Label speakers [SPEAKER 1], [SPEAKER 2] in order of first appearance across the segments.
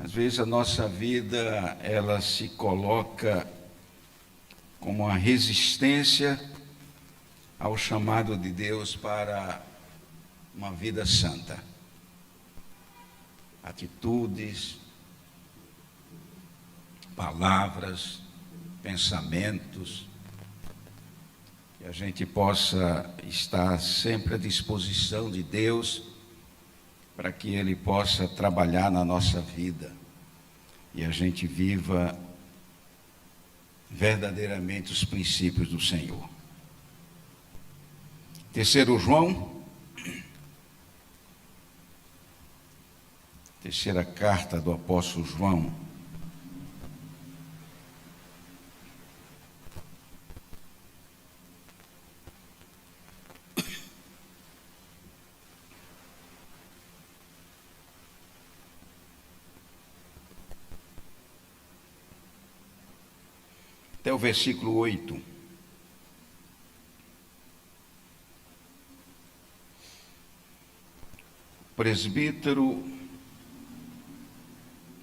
[SPEAKER 1] Às vezes a nossa vida, ela se coloca como uma resistência ao chamado de Deus para uma vida santa. Atitudes, palavras, pensamentos, que a gente possa estar sempre à disposição de Deus para que Ele possa trabalhar na nossa vida e a gente viva verdadeiramente os princípios do Senhor. Terceiro João, terceira carta do apóstolo João, até o versículo 8. Presbítero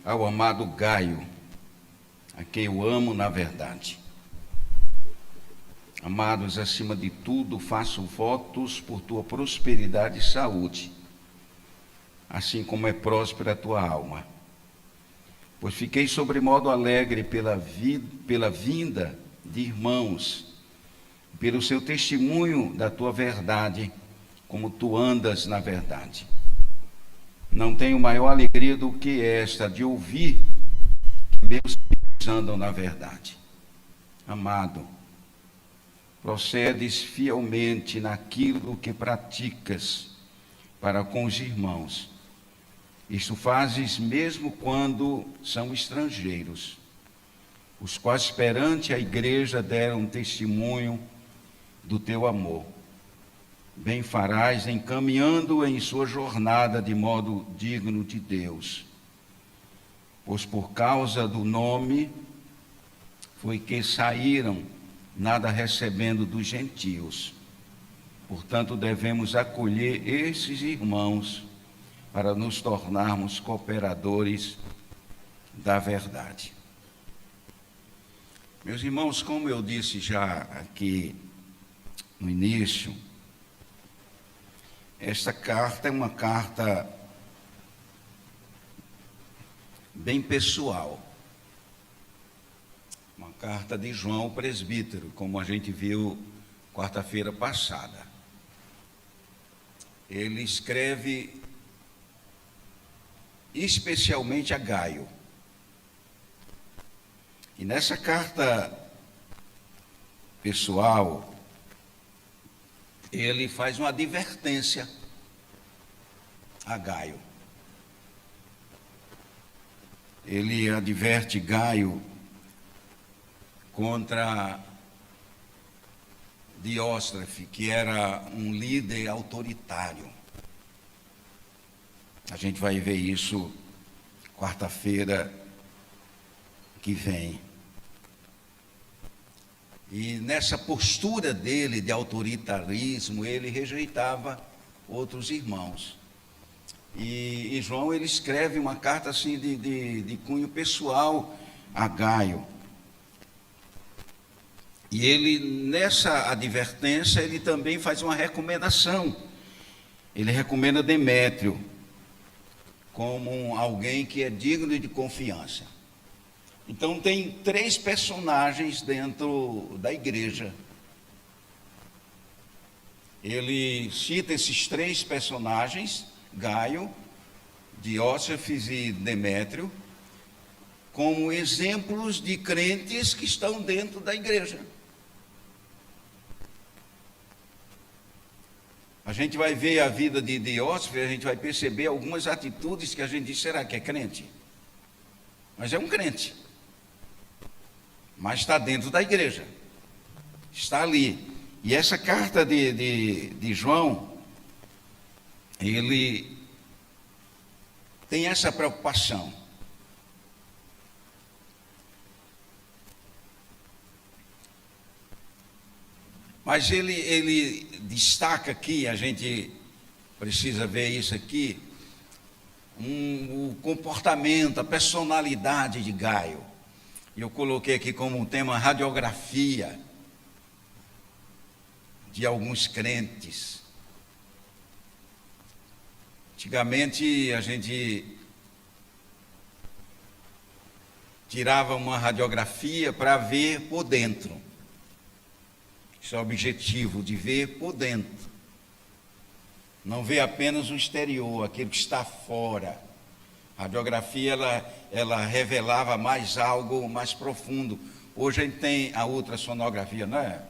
[SPEAKER 1] ao amado Gaio, a quem eu amo na verdade. Amados, acima de tudo, faço votos por tua prosperidade e saúde, assim como é próspera a tua alma. Pois fiquei sobremodo alegre pela vinda de irmãos, pelo seu testemunho da tua verdade, como tu andas na verdade. Não tenho maior alegria do que esta, de ouvir que meus filhos andam na verdade. Amado, procedes fielmente naquilo que praticas para com os irmãos. Isto fazes mesmo quando são estrangeiros, os quais perante a igreja deram testemunho do teu amor. Bem farás encaminhando em sua jornada de modo digno de Deus. Pois por causa do nome foi que saíram, nada recebendo dos gentios. Portanto, devemos acolher esses irmãos para nos tornarmos cooperadores da verdade. Meus irmãos, como eu disse já aqui no início, esta carta é uma carta bem pessoal. Uma carta de João presbítero, como a gente viu quarta-feira passada. Ele escreve especialmente a Gaio. E nessa carta pessoal, ele faz uma advertência a Gaio. Ele adverte Gaio contra Dióstrefe, que era um líder autoritário. A gente vai ver isso quarta-feira que vem. E nessa postura dele de autoritarismo, ele rejeitava outros irmãos. E João, ele escreve uma carta assim de cunho pessoal a Gaio. E ele, nessa advertência, ele também faz uma recomendação. Ele recomenda Demétrio como alguém que é digno de confiança. Então tem três personagens dentro da igreja. Ele cita esses três personagens, Gaio, Diótrefes e Demétrio, como exemplos de crentes que estão dentro da igreja. A gente vai ver a vida de Diótrefes, a gente vai perceber algumas atitudes que a gente diz, será que é crente? Mas é um crente. Mas está dentro da igreja, está ali. E essa carta de João, ele tem essa preocupação. Mas ele destaca aqui, a gente precisa ver isso aqui, o comportamento, a personalidade de Gaio. E eu coloquei aqui como um tema a radiografia de alguns crentes. Antigamente a gente tirava uma radiografia para ver por dentro. Esse é o objetivo, de ver por dentro. Não ver apenas o exterior, aquilo que está fora. A radiografia, ela revelava mais algo mais profundo. Hoje a gente tem a ultrassonografia, não é?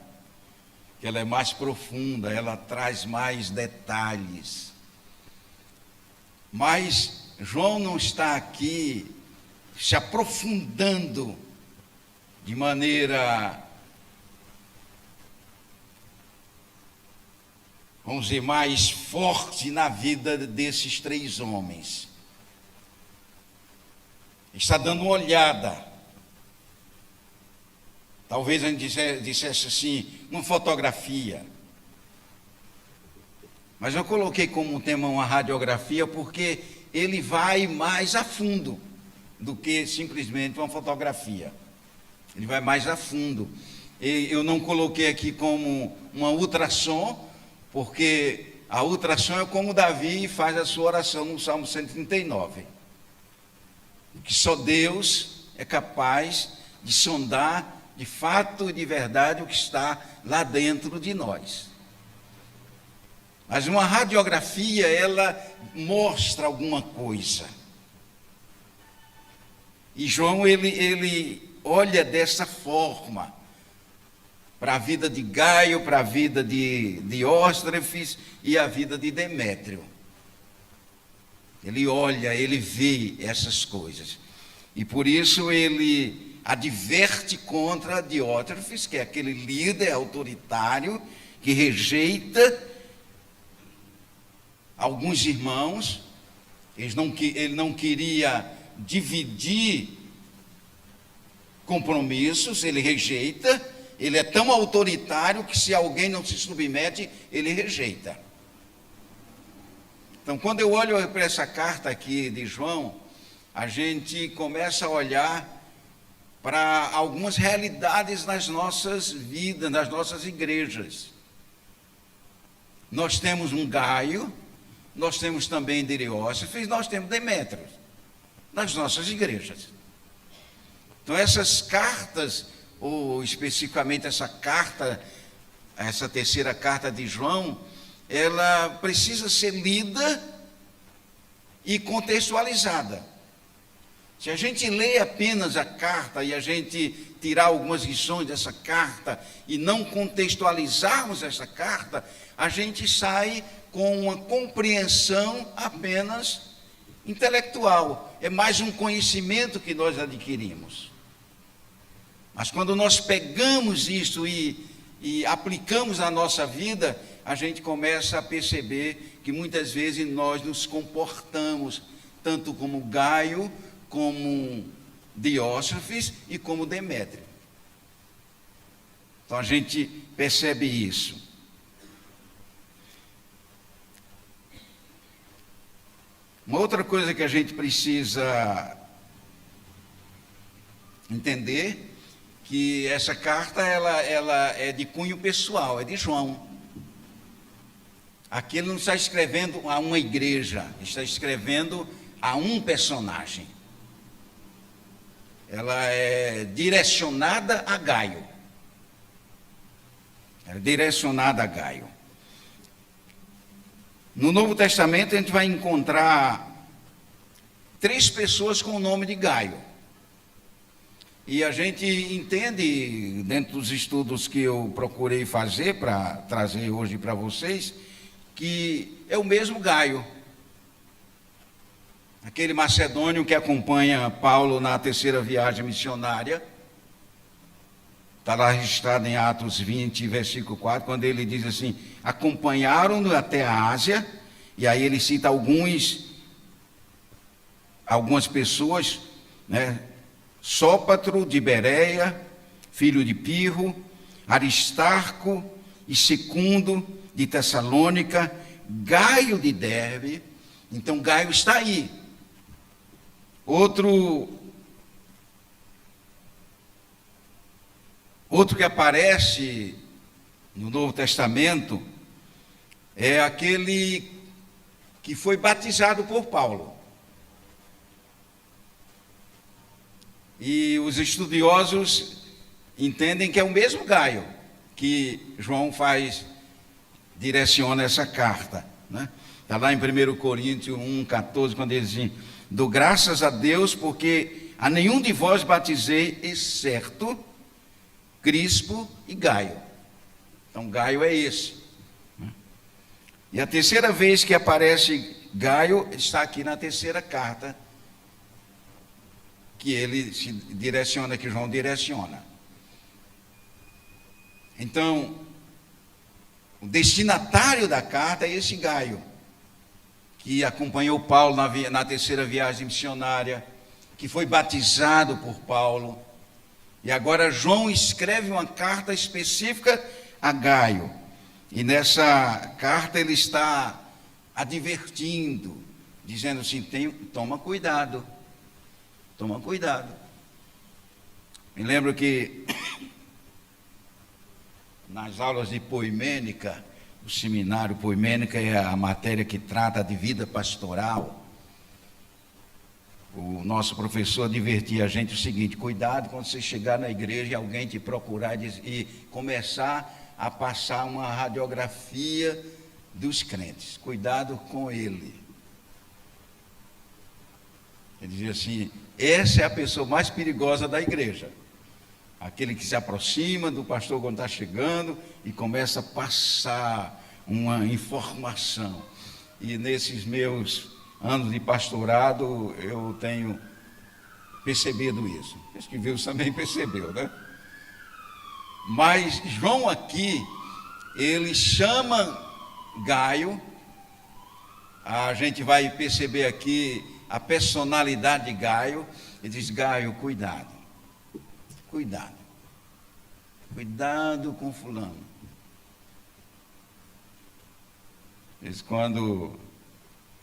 [SPEAKER 1] Que ela é mais profunda, ela traz mais detalhes. Mas João não está aqui se aprofundando de maneira, vamos dizer, mais forte na vida desses três homens. Está dando uma olhada. Talvez a gente dissesse assim, uma fotografia. Mas eu coloquei como tema uma radiografia porque ele vai mais a fundo do que simplesmente uma fotografia. Ele vai mais a fundo. Eu não coloquei aqui como uma ultrassom, porque a ultrassom é como Davi faz a sua oração no Salmo 139. Que só Deus é capaz de sondar de fato e de verdade o que está lá dentro de nós. Mas uma radiografia, ela mostra alguma coisa. E João, ele olha dessa forma para a vida de Gaio, para a vida de Diótrefes e a vida de Demétrio. Ele olha, ele vê essas coisas. E por isso ele adverte contra Diótrefes, que é aquele líder autoritário que rejeita alguns irmãos. Ele não queria dividir compromissos, ele rejeita. Ele é tão autoritário que se alguém não se submete, ele rejeita. Então, quando eu olho para essa carta aqui de João, a gente começa a olhar para algumas realidades nas nossas vidas, nas nossas igrejas. Nós temos um Gaio, nós temos também Diótrefes, nós temos Demétrio nas nossas igrejas. Então, essas cartas, ou especificamente essa carta, essa terceira carta de João, ela precisa ser lida e contextualizada. Se a gente lê apenas a carta e a gente tirar algumas lições dessa carta e não contextualizarmos essa carta, a gente sai com uma compreensão apenas intelectual. É mais um conhecimento que nós adquirimos. Mas quando nós pegamos isso e aplicamos na nossa vida, a gente começa a perceber que muitas vezes nós nos comportamos tanto como Gaio, como Diótrefes e como Demétrio. Então a gente percebe isso. Uma outra coisa que a gente precisa entender, que essa carta ela é de cunho pessoal, é de João. Aqui ele não está escrevendo a uma igreja, está escrevendo a um personagem. Ela é direcionada a Gaio. É direcionada a Gaio. No Novo Testamento a gente vai encontrar 3 pessoas com o nome de Gaio. E a gente entende, dentro dos estudos que eu procurei fazer para trazer hoje para vocês, que é o mesmo Gaio. Aquele macedônio que acompanha Paulo na terceira viagem missionária. Está lá registrado em Atos 20, versículo 4, quando ele diz assim: acompanharam-no até a Ásia, e aí ele cita algumas pessoas, né? Sópatro de Bereia, filho de Pirro, Aristarco e Secundo de Tessalônica, Gaio de Derbe. Então Gaio está aí, Outro que aparece no Novo Testamento é aquele que foi batizado por Paulo. E os estudiosos entendem que é o mesmo Gaio que João direciona essa carta, né? Está lá em 1 Coríntios 1,14, quando ele diz assim: dou graças a Deus porque a nenhum de vós batizei, exceto Crispo e Gaio. Então Gaio é esse. E a terceira vez que aparece Gaio está aqui na terceira carta que ele se direciona, que João direciona. Então, o destinatário da carta é esse Gaio, que acompanhou Paulo na terceira viagem missionária, que foi batizado por Paulo. E agora João escreve uma carta específica a Gaio. E nessa carta ele está advertindo, dizendo assim: toma cuidado. Toma cuidado. Me lembro que nas aulas de poimênica, o seminário poimênica é a matéria que trata de vida pastoral. O nosso professor advertia a gente o seguinte: cuidado quando você chegar na igreja e alguém te procurar e começar a passar uma radiografia dos crentes. Cuidado com ele. Ele dizia assim: essa é a pessoa mais perigosa da igreja. Aquele que se aproxima do pastor quando está chegando e começa a passar uma informação. E nesses meus anos de pastorado, eu tenho percebido isso. Acho que Deus também percebeu, né? Mas João aqui, ele chama Gaio. A gente vai perceber aqui a personalidade de Gaio. Ele diz: Gaio, cuidado. Cuidado. Cuidado com fulano. Diz quando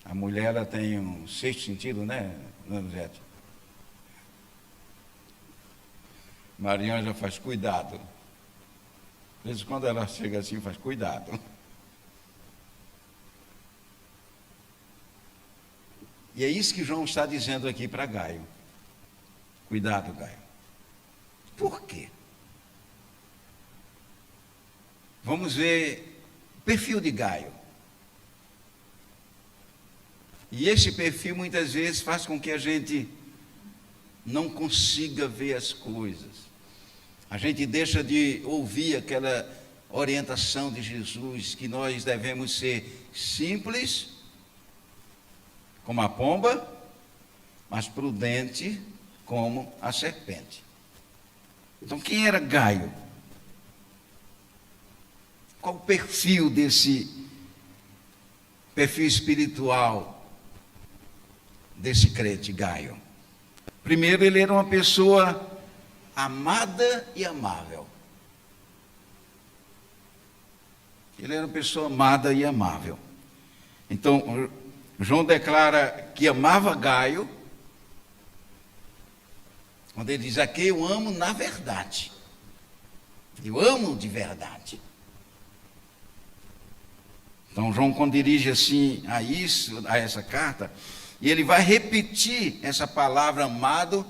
[SPEAKER 1] a mulher ela tem um sexto sentido, né, Zé? Mariana já faz cuidado. Às vezes quando ela chega assim, faz cuidado. E é isso que João está dizendo aqui para Gaio. Cuidado, Gaio. Por quê? Vamos ver o perfil de Gaio. E esse perfil muitas vezes faz com que a gente não consiga ver as coisas. A gente deixa de ouvir aquela orientação de Jesus, que nós devemos ser simples, como a pomba, mas prudente como a serpente. Então, quem era Gaio? Qual o perfil desse perfil espiritual desse crente Gaio? Primeiro, ele era uma pessoa amada e amável. Ele era uma pessoa amada e amável. Então, João declara que amava Gaio, quando ele diz aqui: eu amo na verdade. Eu amo de verdade. Então, João, quando dirige assim a essa carta, e ele vai repetir essa palavra amado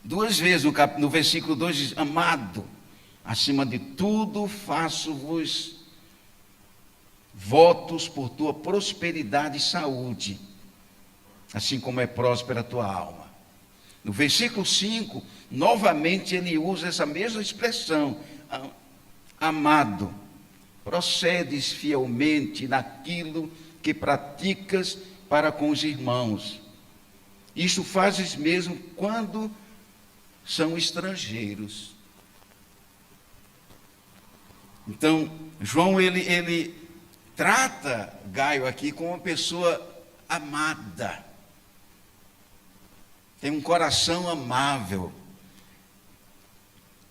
[SPEAKER 1] duas vezes. No versículo 2 diz: amado, acima de tudo faço-vos votos por tua prosperidade e saúde, assim como é próspera a tua alma. No versículo 5, novamente ele usa essa mesma expressão: amado, procedes fielmente naquilo que praticas para com os irmãos. Isto fazes mesmo quando são estrangeiros. Então, João, ele trata Gaio aqui como uma pessoa amada. Tem um coração amável.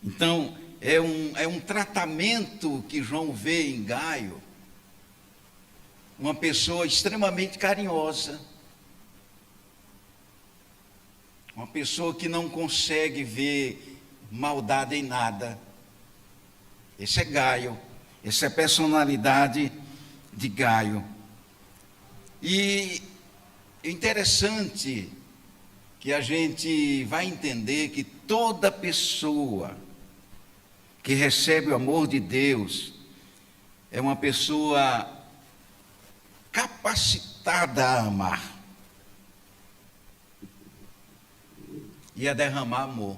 [SPEAKER 1] Então, é um tratamento que João vê em Gaio. Uma pessoa extremamente carinhosa. uma pessoa que não consegue ver maldade em nada. Esse é Gaio, essa é a personalidade de Gaio. E é interessante que a gente vai entender que toda pessoa que recebe o amor de Deus é uma pessoa capacitada a amar e a derramar amor.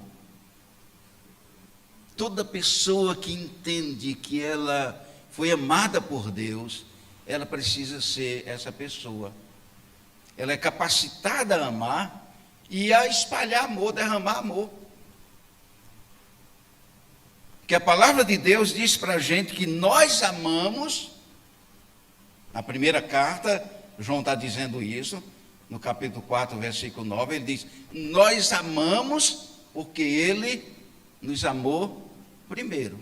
[SPEAKER 1] Toda pessoa que entende que ela foi amada por Deus, ela precisa ser essa pessoa. Ela é capacitada a amar e a espalhar amor, derramar amor. Que a palavra de Deus diz para a gente que nós amamos. Na primeira carta, João está dizendo isso, no capítulo 4, versículo 9, ele diz: nós amamos porque ele nos amou primeiro.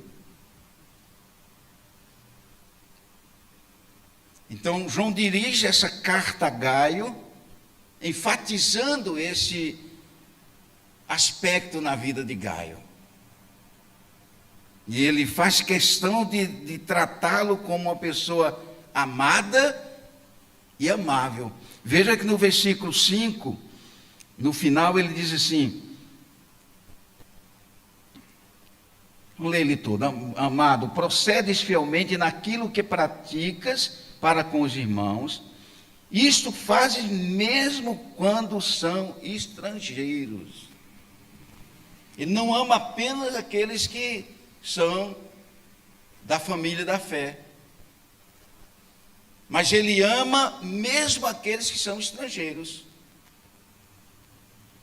[SPEAKER 1] Então, João dirige essa carta a Gaio, enfatizando esse aspecto na vida de Gaio. E ele faz questão de tratá-lo como uma pessoa amada e amável. Veja que no versículo 5, no final ele diz assim, vamos ler ele todo: amado, procedes fielmente naquilo que praticas para com os irmãos, isto fazes mesmo quando são estrangeiros. Ele não ama apenas aqueles que são da família da fé, mas ele ama mesmo aqueles que são estrangeiros.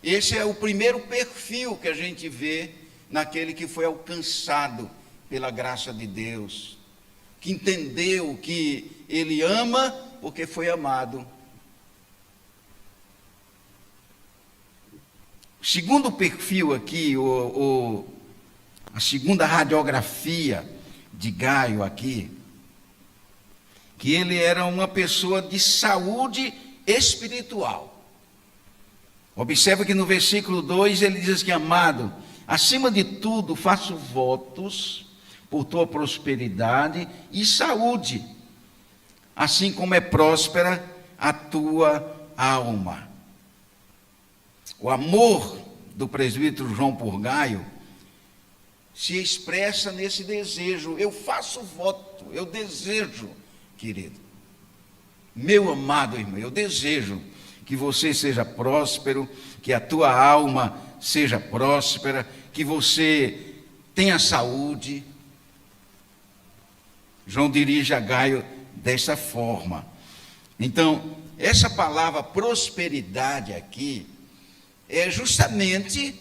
[SPEAKER 1] Esse é o primeiro perfil que a gente vê naquele que foi alcançado pela graça de Deus, que entendeu que ele ama porque foi amado. O segundo perfil aqui, a segunda radiografia de Gaio aqui, que ele era uma pessoa de saúde espiritual. Observa que no versículo 2 ele diz que: amado, acima de tudo faço votos por tua prosperidade e saúde, assim como é próspera a tua alma. O amor do presbítero João por Gaio se expressa nesse desejo. Eu faço voto, eu desejo, querido, meu amado irmão, eu desejo que você seja próspero, que a tua alma seja próspera, que você tenha saúde. João dirige a Gaio dessa forma. Então, essa palavra prosperidade aqui é justamente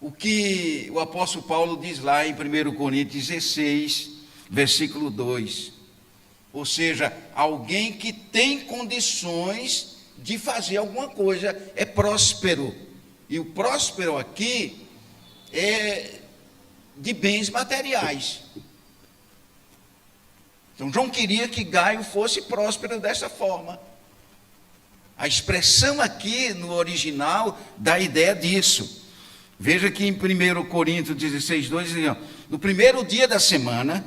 [SPEAKER 1] o que o apóstolo Paulo diz lá em 1 Coríntios 16, versículo 2. Ou seja, alguém que tem condições de fazer alguma coisa é próspero. E o próspero aqui é de bens materiais. Então, João queria que Gaio fosse próspero dessa forma. A expressão aqui no original dá a ideia disso. Veja que em 1 Coríntios 16, 2, diz: no primeiro dia da semana,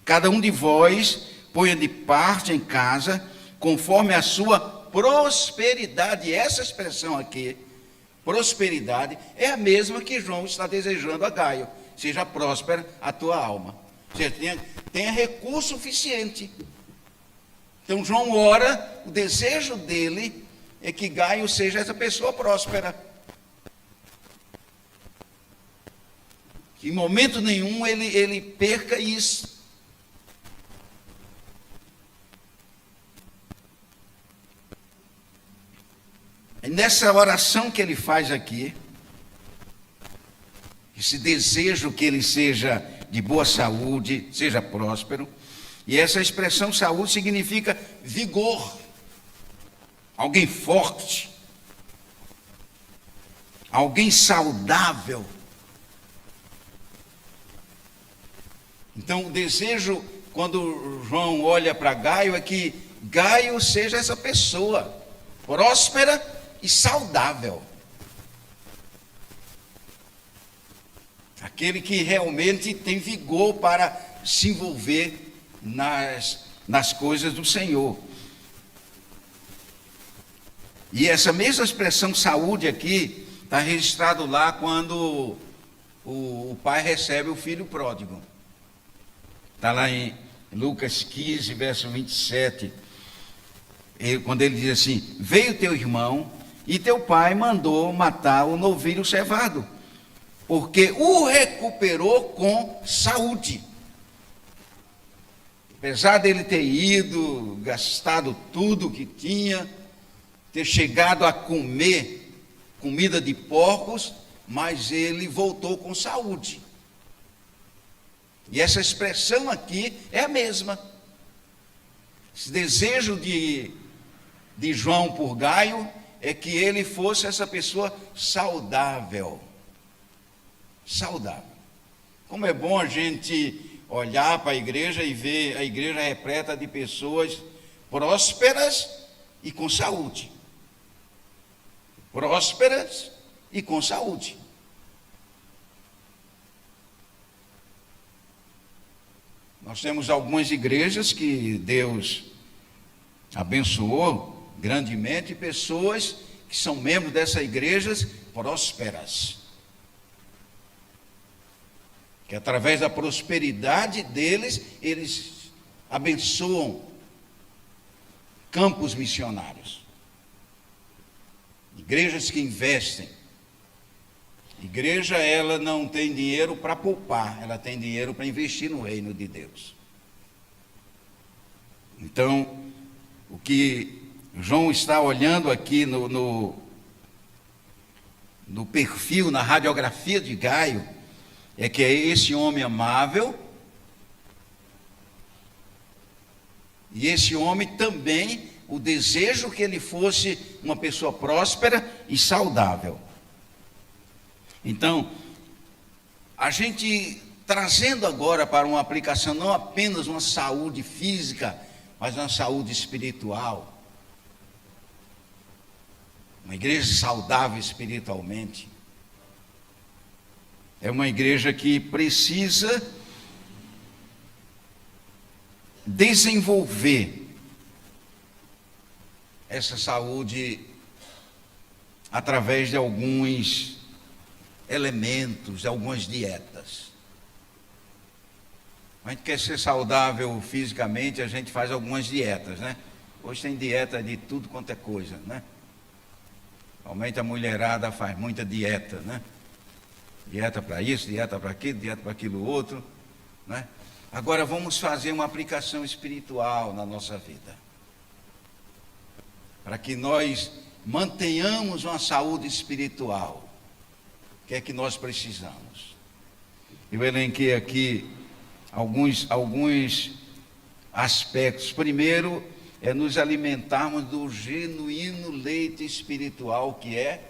[SPEAKER 1] cada um de vós ponha de parte em casa, conforme a sua prosperidade. E essa expressão aqui, prosperidade, é a mesma que João está desejando a Gaio: seja próspera a tua alma. Ou seja, tenha recurso suficiente. Então João ora, o desejo dele é que Gaio seja essa pessoa próspera. Que em momento nenhum ele perca isso. É nessa oração que ele faz aqui, esse desejo que ele seja de boa saúde, seja próspero. E essa expressão saúde significa vigor, alguém forte, alguém saudável. Então o desejo, quando João olha para Gaio, é que Gaio seja essa pessoa próspera e saudável. aquele que realmente tem vigor para se envolver nas coisas do Senhor. E essa mesma expressão saúde aqui está registrado lá quando o pai recebe o filho pródigo. Está lá em Lucas 15, verso 27, quando ele diz assim: veio teu irmão e teu pai mandou matar o novilho cevado, porque o recuperou com saúde. Apesar dele ter ido, gastado tudo que tinha, ter chegado a comer comida de porcos, mas ele voltou com saúde. E essa expressão aqui é a mesma. Esse desejo de João por Gaio é que ele fosse essa pessoa saudável. Saudável. Como é bom a gente olhar para a igreja e ver a igreja repleta de pessoas prósperas e com saúde. Prósperas e com saúde. Nós temos algumas igrejas que Deus abençoou grandemente, pessoas que são membros dessas igrejas prósperas, que através da prosperidade deles, eles abençoam campos missionários, igrejas que investem. Igreja, ela não tem dinheiro para poupar, ela tem dinheiro para investir no reino de Deus. Então, o que João está olhando aqui no perfil, na radiografia de Gaio, é que é esse homem amável, e esse homem também, o desejo que ele fosse uma pessoa próspera e saudável. Então, a gente trazendo agora para uma aplicação não apenas uma saúde física, mas uma saúde espiritual. Uma igreja saudável espiritualmente. É uma igreja que precisa desenvolver essa saúde através de alguns elementos, algumas dietas. A gente quer ser saudável fisicamente, a gente faz algumas dietas, né? Hoje tem dieta de tudo quanto é coisa, né? Realmente a mulherada faz muita dieta, né? Dieta para isso, dieta para aquilo, dieta para aquilo outro, né? Agora vamos fazer uma aplicação espiritual na nossa vida, para que nós mantenhamos uma saúde espiritual. O que é que nós precisamos? Eu elenquei aqui alguns aspectos. Primeiro, é nos alimentarmos do genuíno leite espiritual, que é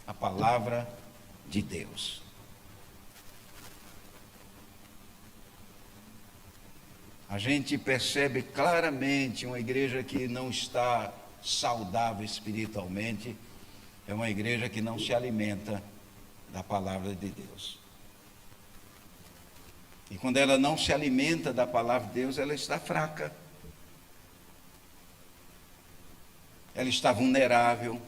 [SPEAKER 1] a palavra de Deus. A gente percebe claramente uma igreja que não está saudável espiritualmente, é uma igreja que não se alimenta da palavra de Deus. E quando ela não se alimenta da palavra de Deus, ela está fraca. Ela está vulnerável.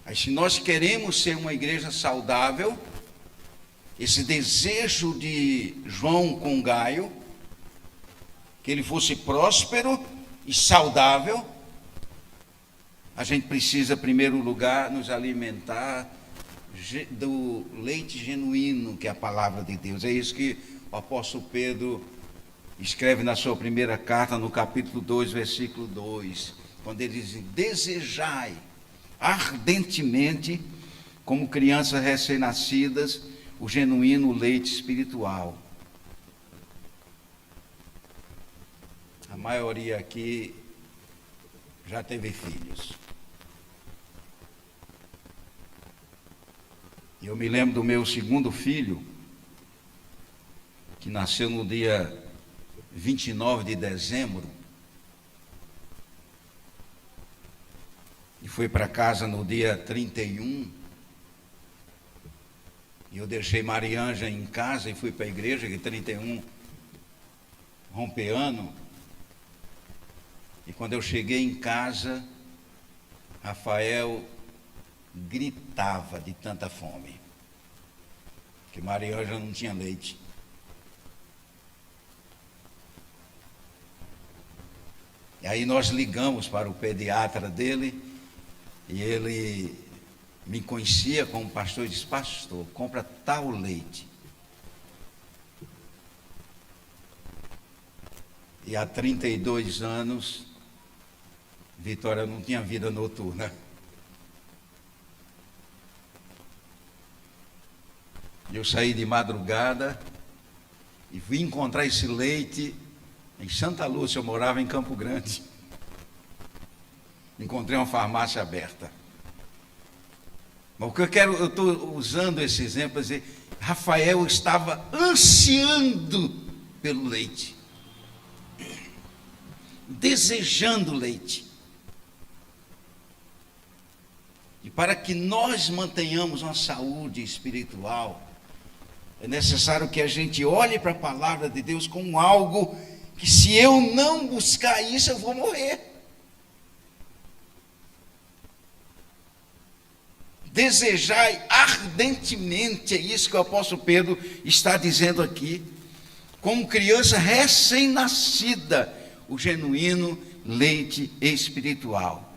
[SPEAKER 1] Aí, se nós queremos ser uma igreja saudável, esse desejo de João com Gaio, que ele fosse próspero e saudável, a gente precisa, em primeiro lugar, nos alimentar do leite genuíno, que é a palavra de Deus. É isso que o apóstolo Pedro escreve na sua primeira carta, no capítulo 2, versículo 2, quando ele diz: desejai ardentemente, como crianças recém-nascidas, o genuíno leite espiritual. A maioria aqui já teve filhos. E eu me lembro do meu segundo filho, que nasceu no dia 29 de dezembro. E fui para casa no dia 31. E eu deixei Mariângela em casa e fui para a igreja, que 31 romper ano. E quando eu cheguei em casa, Rafael gritava de tanta fome, que Mariângela não tinha leite. E aí nós ligamos para o pediatra dele, e ele me conhecia como pastor e disse: pastor, compra tal leite. E há 32 anos, Vitória não tinha vida noturna. Eu saí de madrugada e fui encontrar esse leite em Santa Lúcia. Eu morava em Campo Grande. Encontrei uma farmácia aberta. Mas o que eu estou usando esse exemplo para dizer, Rafael estava ansiando pelo leite, desejando leite. E para que nós mantenhamos uma saúde espiritual, é necessário que a gente olhe para a palavra de Deus como algo que, se eu não buscar isso, eu vou morrer. Desejai ardentemente, é isso que o apóstolo Pedro está dizendo aqui, como criança recém-nascida, o genuíno leite espiritual,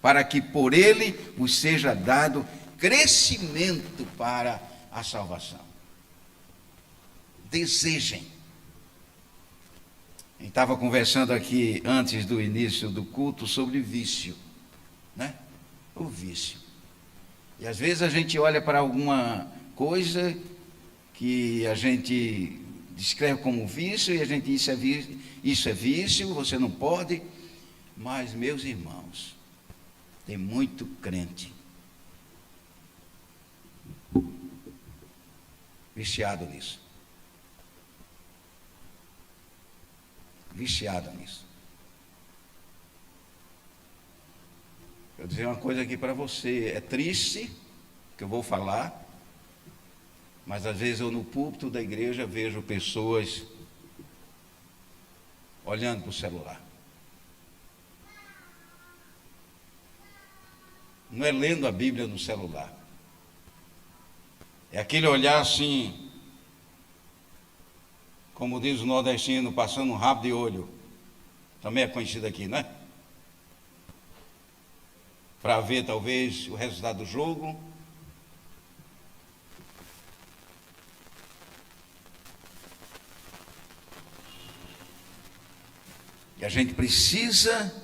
[SPEAKER 1] para que por ele vos seja dado crescimento para a salvação. Desejem. A gente estava conversando aqui antes do início do culto sobre vício, né? O vício. E às vezes a gente olha para alguma coisa que a gente descreve como vício e a gente diz: isso é vício, você não pode. Mas, meus irmãos, tem muito crente viciado nisso. Viciado nisso. Eu vou dizer uma coisa aqui para você, é triste que eu vou falar, mas às vezes eu no púlpito da igreja vejo pessoas olhando para o celular. Não é lendo a Bíblia no celular, é aquele olhar assim, como diz o nordestino, passando um rabo de olho, também é conhecido aqui, não é? Para ver talvez o resultado do jogo. E a gente precisa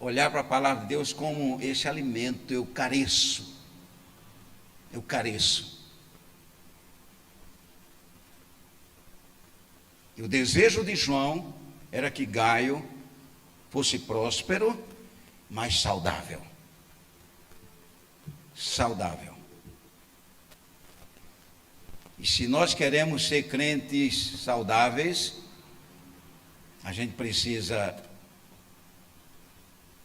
[SPEAKER 1] olhar para a palavra de Deus como esse alimento. Eu careço. Eu careço. E o desejo de João era que Gaio fosse próspero, mas saudável. Saudável. E se nós queremos ser crentes saudáveis, a gente precisa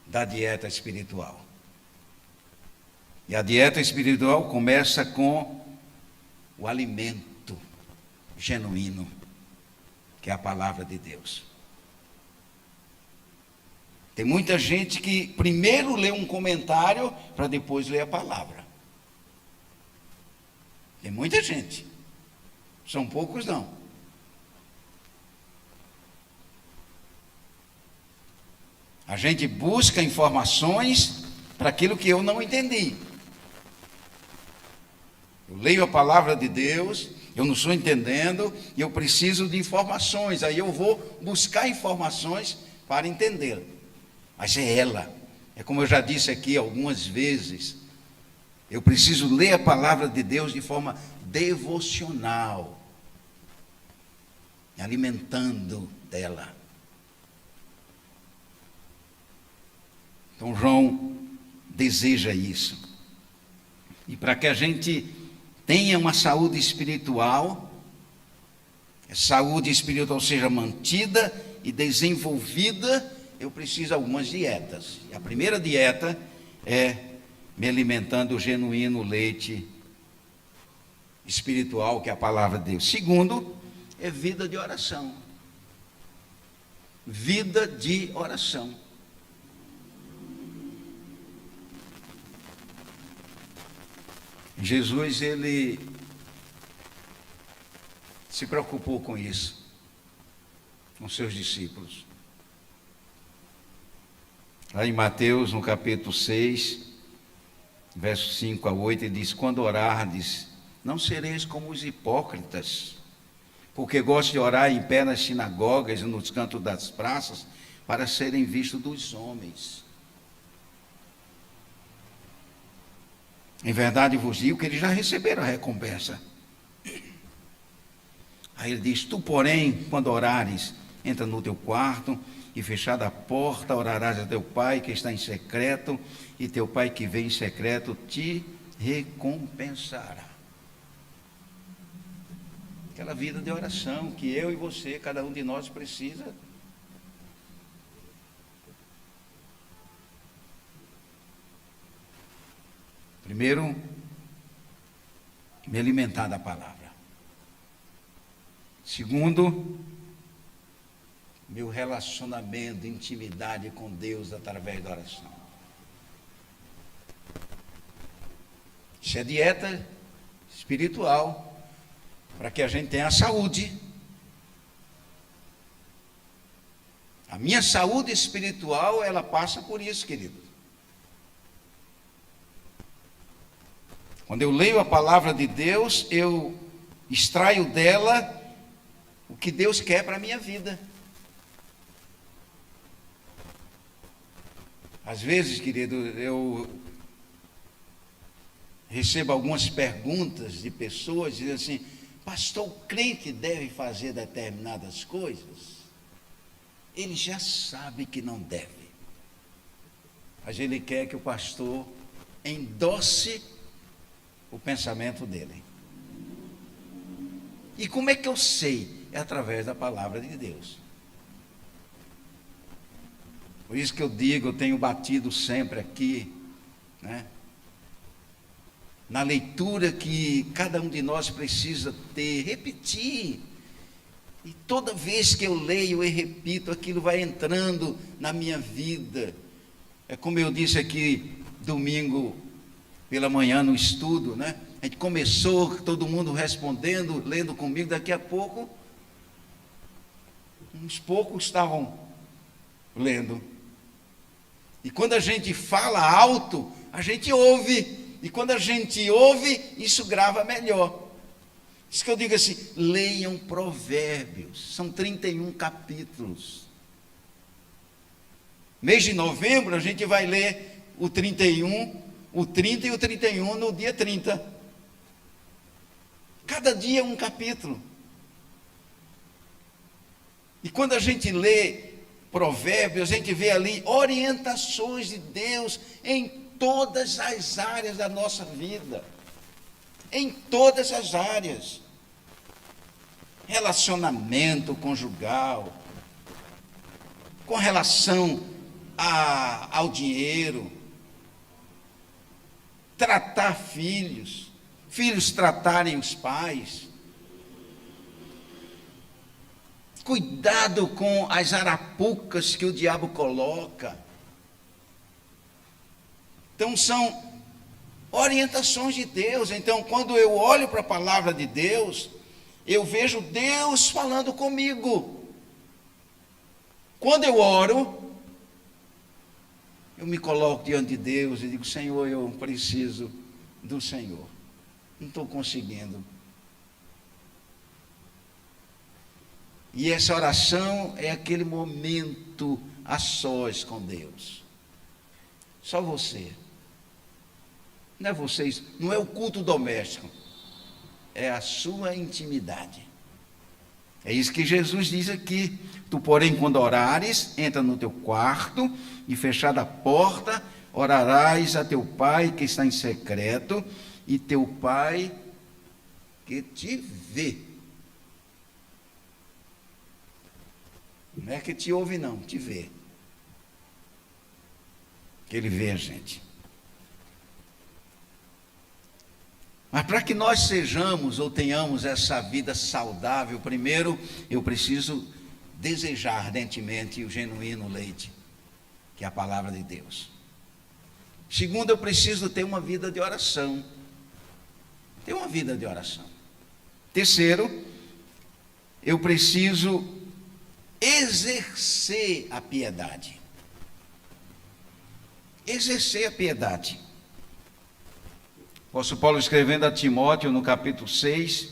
[SPEAKER 1] da dieta espiritual. E a dieta espiritual começa com o alimento genuíno, que é a palavra de Deus. Tem muita gente que primeiro lê um comentário para depois ler a palavra. Tem muita gente. São poucos não. A gente busca informações para aquilo que eu não entendi. Eu leio a palavra de Deus, eu não estou entendendo, e eu preciso de informações. Aí eu vou buscar informações para entender. Mas é ela, é como eu já disse aqui algumas vezes, eu preciso ler a palavra de Deus de forma devocional, alimentando dela. Então João deseja isso. E para que a gente tenha uma saúde espiritual, a saúde espiritual seja mantida e desenvolvida, eu preciso de algumas dietas. E a primeira dieta é me alimentando o genuíno leite espiritual, que é a palavra de Deus. Segundo, é vida de oração. Vida de oração. Jesus, ele se preocupou com isso, com seus discípulos. Lá em Mateus, no capítulo 6, versos 5 a 8, ele diz: quando orardes, não sereis como os hipócritas, porque gostam de orar em pé nas sinagogas e nos cantos das praças, para serem vistos dos homens. Em verdade vos digo que eles já receberam a recompensa. Aí ele diz: tu, porém, quando orares, entra no teu quarto, e fechada a porta, orarás a teu pai que está em secreto, e teu pai que vem em secreto te recompensará. Aquela vida de oração que eu e você, cada um de nós precisa. Primeiro, me alimentar da palavra. Segundo, meu relacionamento, intimidade com Deus através da oração. Isso é dieta espiritual, para que a gente tenha saúde. A minha saúde espiritual, ela passa por isso, querido. Quando eu leio a palavra de Deus, eu extraio dela o que Deus quer para a minha vida. Às vezes, querido, eu recebo algumas perguntas de pessoas dizendo assim: pastor, o crente deve fazer determinadas coisas? Ele já sabe que não deve, mas ele quer que o pastor endosse o pensamento dele. E como é que eu sei? É através da palavra de Deus. Por isso que eu digo, eu tenho batido sempre aqui, né, na leitura que cada um de nós precisa ter, repetir. E toda vez que eu leio e repito, aquilo vai entrando na minha vida. É como eu disse aqui domingo pela manhã no estudo, né? A gente começou, todo mundo respondendo, lendo comigo, daqui a pouco, uns poucos estavam lendo. E quando a gente fala alto, a gente ouve. E quando a gente ouve, isso grava melhor. Isso que eu digo assim: leiam Provérbios, são 31 capítulos. Mês de novembro, a gente vai ler o 31, o 30 e o 31 no dia 30. Cada dia um capítulo. E quando a gente lê Provérbios, a gente vê ali orientações de Deus em todas as áreas da nossa vida. Em todas as áreas. Relacionamento conjugal, com relação ao dinheiro, tratar filhos, filhos tratarem os pais, cuidado com as arapucas que o diabo coloca. Então são orientações de Deus. Então, quando eu olho para a palavra de Deus, eu vejo Deus falando comigo. Quando eu oro, eu me coloco diante de Deus e digo: Senhor, eu preciso do Senhor, não estou conseguindo. E essa oração é aquele momento a sós com Deus. Só você. Não é vocês, não é o culto doméstico, é a sua intimidade. É isso que Jesus diz aqui: tu, porém, quando orares, entra no teu quarto e fechada a porta, orarás a teu pai que está em secreto, e teu pai que te vê. Não é que te ouve não, te vê. Que ele vê a gente. Mas para que nós sejamos ou tenhamos essa vida saudável, primeiro eu preciso desejar ardentemente o genuíno leite, que é a palavra de Deus. Segundo, eu preciso ter uma vida de oração. Ter uma vida de oração. Terceiro, eu preciso exercer a piedade. Exercer a piedade. O apóstolo Paulo, escrevendo a Timóteo no capítulo 6,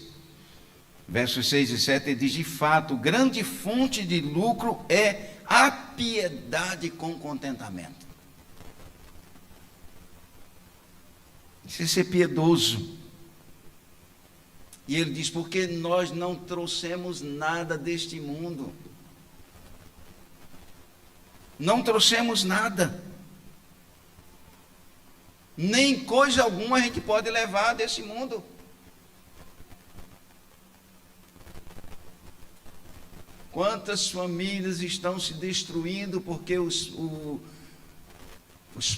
[SPEAKER 1] versos 6 e 7, ele diz: de fato, grande fonte de lucro é a piedade com contentamento. Isso é ser piedoso. E ele diz: porque nós não trouxemos nada deste mundo. Não trouxemos nada. Nem coisa alguma a gente pode levar desse mundo. Quantas famílias estão se destruindo porque os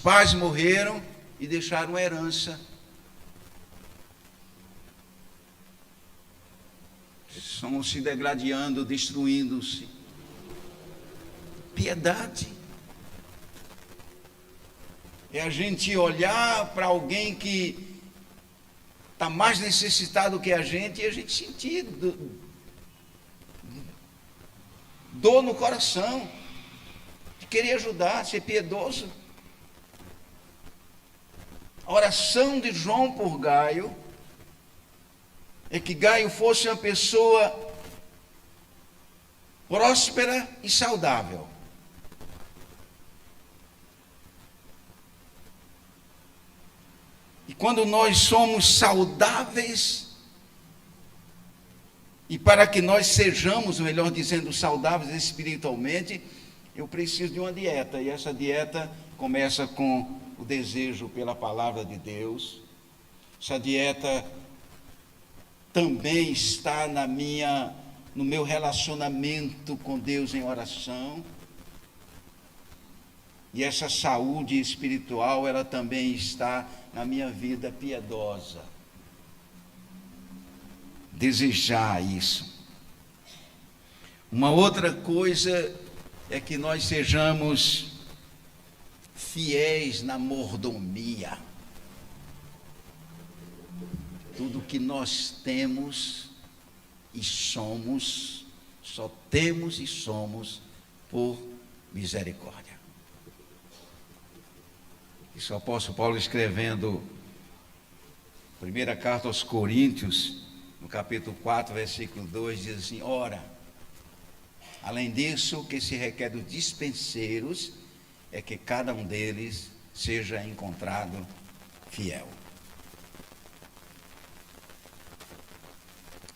[SPEAKER 1] pais morreram e deixaram herança. Estão se degradando, destruindo-se. Piedade. É a gente olhar para alguém que está mais necessitado que a gente e a gente sentir dor no coração, de querer ajudar, ser piedoso. A oração de João por Gaio é que Gaio fosse uma pessoa próspera e saudável. E quando nós somos saudáveis, e para que nós sejamos, melhor dizendo, saudáveis espiritualmente, eu preciso de uma dieta. E essa dieta começa com o desejo pela palavra de Deus. Essa dieta também está no meu relacionamento com Deus em oração. E essa saúde espiritual, ela também está na minha vida piedosa. Desejar isso. Uma outra coisa é que nós sejamos fiéis na mordomia. Tudo que nós temos e somos, só temos e somos por misericórdia. Isso o apóstolo Paulo, escrevendo primeira carta aos Coríntios, no capítulo 4, versículo 2, diz assim: ora, além disso, o que se requer dos dispenseiros é que cada um deles seja encontrado fiel.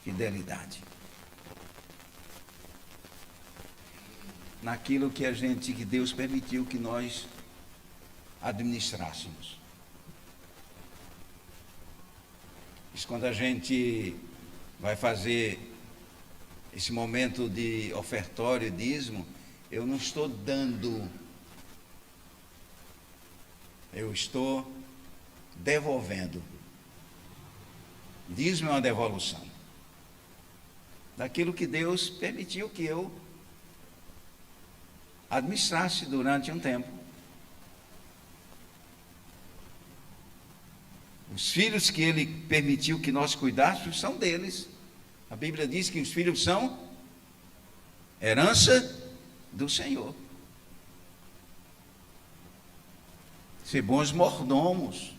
[SPEAKER 1] Fidelidade. Naquilo que Deus permitiu que nós administrássemos. Isso quando a gente vai fazer esse momento de ofertório e dízimo, eu não estou dando, eu estou devolvendo. Dízimo é uma devolução daquilo que Deus permitiu que eu administrasse durante um tempo. Os filhos que Ele permitiu que nós cuidássemos são deles. A Bíblia diz que os filhos são herança do Senhor. Ser bons mordomos.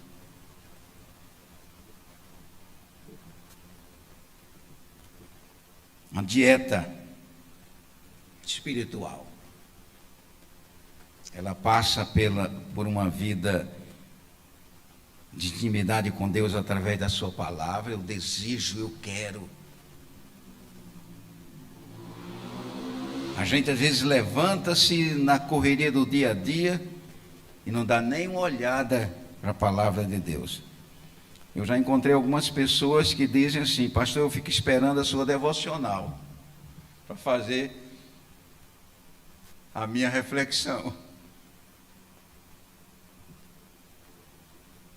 [SPEAKER 1] Uma dieta espiritual. Ela passa por uma vida de intimidade com Deus através da sua palavra. Eu desejo, eu quero. A gente às vezes levanta-se na correria do dia a dia e não dá nem uma olhada para a palavra de Deus. Eu já encontrei algumas pessoas que dizem assim: pastor, eu fico esperando a sua devocional para fazer a minha reflexão.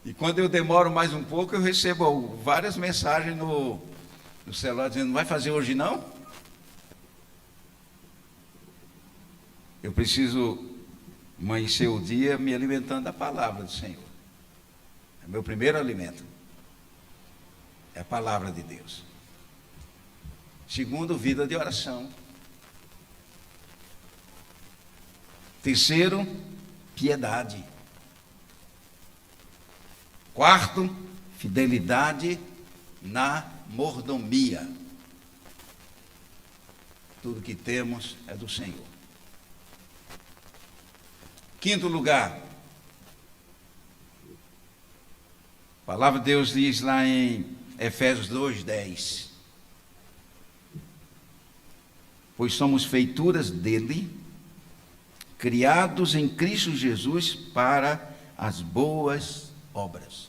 [SPEAKER 1] E quando eu demoro mais um pouco, eu recebo várias mensagens no celular dizendo: não vai fazer hoje não? Eu preciso amanhecer o dia me alimentando da palavra do Senhor. É meu primeiro alimento. É a palavra de Deus. Segundo, vida de oração. Terceiro, piedade. Quarto, fidelidade na mordomia. Tudo que temos é do Senhor. Quinto lugar, a palavra de Deus diz lá em Efésios 2:10: pois somos feituras dele, criados em Cristo Jesus para as boas obras.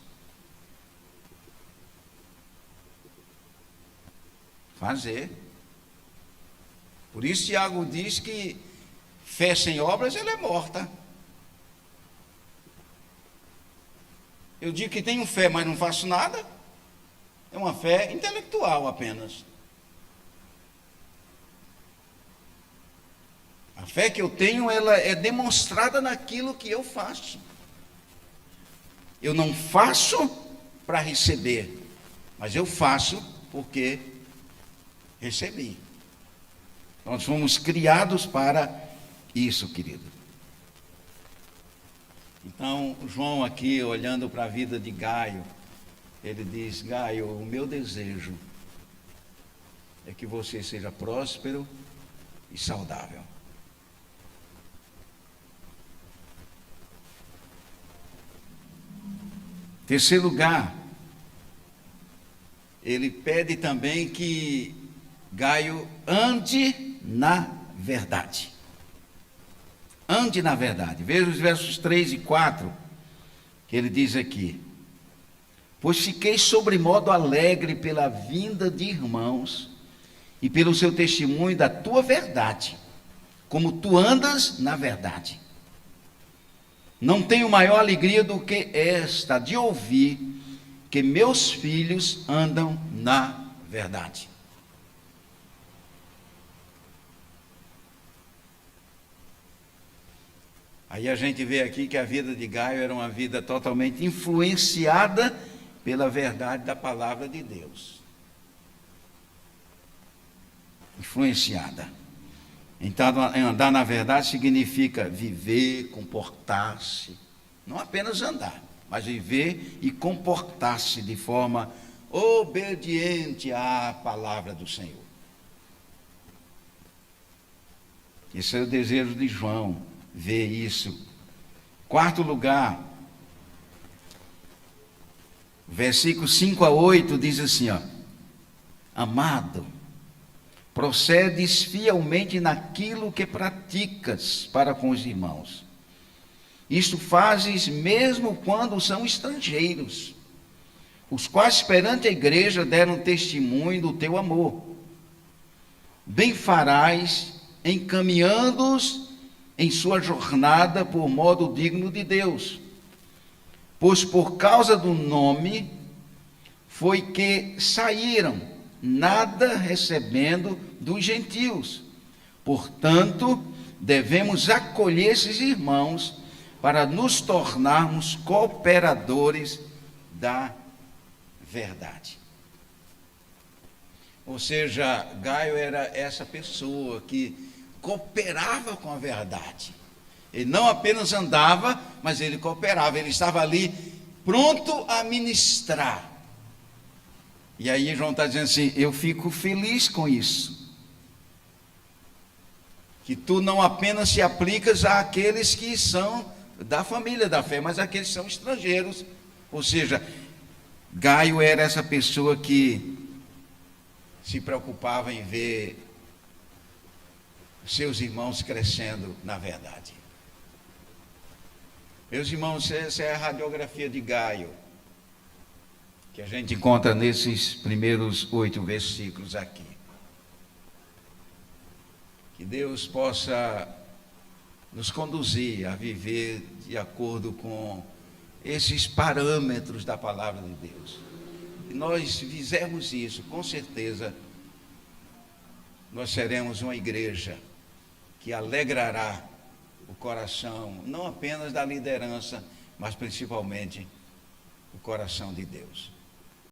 [SPEAKER 1] Fazer. Por isso Tiago diz que fé sem obras, ela é morta. Eu digo que tenho fé, mas não faço nada. É uma fé intelectual apenas. A fé que eu tenho, ela é demonstrada naquilo que eu faço. Eu não faço para receber, mas eu faço porque recebi. Nós fomos criados para isso, querido. Então, João aqui, olhando para a vida de Gaio, ele diz: Gaio, o meu desejo é que você seja próspero e saudável. Terceiro lugar, ele pede também que Gaio ande na verdade. Ande na verdade. Veja os versos 3 e 4, que ele diz aqui: pois fiquei sobremodo alegre pela vinda de irmãos e pelo seu testemunho da tua verdade, como tu andas na verdade. Não tenho maior alegria do que esta, de ouvir que meus filhos andam na verdade. Aí a gente vê aqui que a vida de Gaio era uma vida totalmente influenciada pela verdade da palavra de Deus. Influenciada. Então, andar na verdade significa viver, comportar-se, não apenas andar, mas viver e comportar-se de forma obediente à palavra do Senhor. Esse é o desejo de João, ver isso. Quarto lugar, versículos 5 a 8 diz assim, ó: amado, procedes fielmente naquilo que praticas para com os irmãos. Isto fazes mesmo quando são estrangeiros, os quais perante a igreja deram testemunho do teu amor. Bem farás encaminhando-os em sua jornada por modo digno de Deus, pois por causa do nome foi que saíram, nada recebendo dos gentios. Portanto, devemos acolher esses irmãos para nos tornarmos cooperadores da verdade. Ou seja, Gaio era essa pessoa que cooperava com a verdade. Ele não apenas andava, mas ele cooperava, ele estava ali pronto a ministrar. E aí João está dizendo assim: eu fico feliz com isso, que tu não apenas se aplicas àqueles que são da família da fé, mas àqueles que são estrangeiros. Ou seja, Gaio era essa pessoa que se preocupava em ver seus irmãos crescendo na verdade. Meus irmãos, essa é a radiografia de Gaio, que a gente encontra nesses primeiros 8 versículos aqui. Que Deus possa nos conduzir a viver de acordo com esses parâmetros da palavra de Deus. E nós fizermos isso, com certeza, nós seremos uma igreja que alegrará o coração, não apenas da liderança, mas principalmente o coração de Deus.